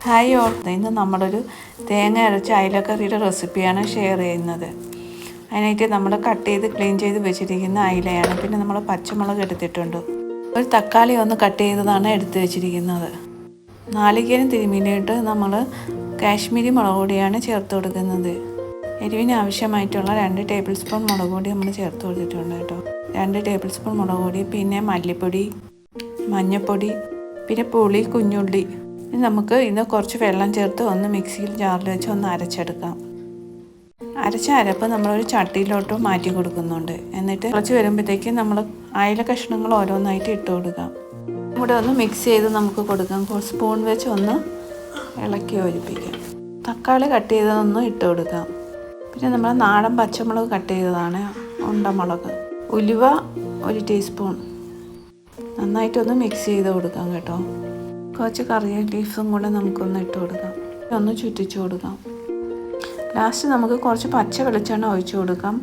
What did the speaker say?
Hi all, ഇന്ന് നമ്മളൊരു തേങ്ങ അരച്ച അയിലക്കറിയുടെ റെസിപ്പിയാണ് ഷെയർ ചെയ്യുന്നത്. അതിനായിട്ട് നമ്മൾ കട്ട് ചെയ്ത് ക്ലീൻ ചെയ്ത് വെച്ചിരിക്കുന്ന അയിലയാണ്. പിന്നെ നമ്മൾ പച്ചമുളക് എടുത്തിട്ടുണ്ട്. ഒരു തക്കാളി ഒന്ന് കട്ട് ചെയ്തതാണ് എടുത്ത് വെച്ചിരിക്കുന്നത്. നാളികേരം തിരുമ്മിയിട്ട് നമ്മൾ കാശ്മീരി മുളക് പൊടിയാണ് ചേർത്ത് കൊടുക്കുന്നത്. എരിവിന് ആവശ്യമായിട്ടുള്ള 2 ടേബിൾ സ്പൂൺ മുളക് പൊടി നമ്മൾ ചേർത്ത് കൊടുത്തിട്ടുണ്ട് കേട്ടോ. 2 ടേബിൾ സ്പൂൺ മുളക് പൊടി, പിന്നെ മല്ലിപ്പൊടി, മഞ്ഞൾപ്പൊടി, പിന്നെ പുളി, കുഞ്ഞുള്ളി. നമുക്ക് ഇന്ന് കുറച്ച് വെള്ളം ചേർത്ത് ഒന്ന് മിക്സിയിൽ ജാറിൽ വെച്ച് ഒന്ന് അരച്ചെടുക്കാം. അരച്ച അരപ്പ് നമ്മളൊരു ചട്ടിയിലോട്ട് മാറ്റി കൊടുക്കുന്നുണ്ട്. എന്നിട്ട് കുറച്ച് വരുമ്പോഴത്തേക്കും നമ്മൾ അയില കഷ്ണങ്ങൾ ഓരോന്നായിട്ട് ഇട്ട് കൊടുക്കാം. ഇവിടെ ഒന്ന് മിക്സ് ചെയ്ത് നമുക്ക് കൊടുക്കാം. സ്പൂൺ വെച്ച് ഒന്ന് ഇളക്കി യോജിപ്പിക്കാം. തക്കാളി കട്ട് ചെയ്തതൊന്ന് ഇട്ട് കൊടുക്കാം. പിന്നെ നമ്മൾ നാടൻ പച്ചമുളക് കട്ട് ചെയ്തതാണ്, ഉണ്ടമുളക്, ഉലുവ 1 ടീസ്പൂൺ. നന്നായിട്ടൊന്ന് മിക്സ് ചെയ്ത് കൊടുക്കാം കേട്ടോ. കുറച്ച് കറി ലീഫ്സും കൂടെ നമുക്കൊന്ന് ഇട്ട് കൊടുക്കാം. ഒന്ന് ചുറ്റിച്ച് കൊടുക്കാം. ലാസ്റ്റ് നമുക്ക് കുറച്ച് പച്ച വെളിച്ചെണ്ണ ഒഴിച്ചു കൊടുക്കാം.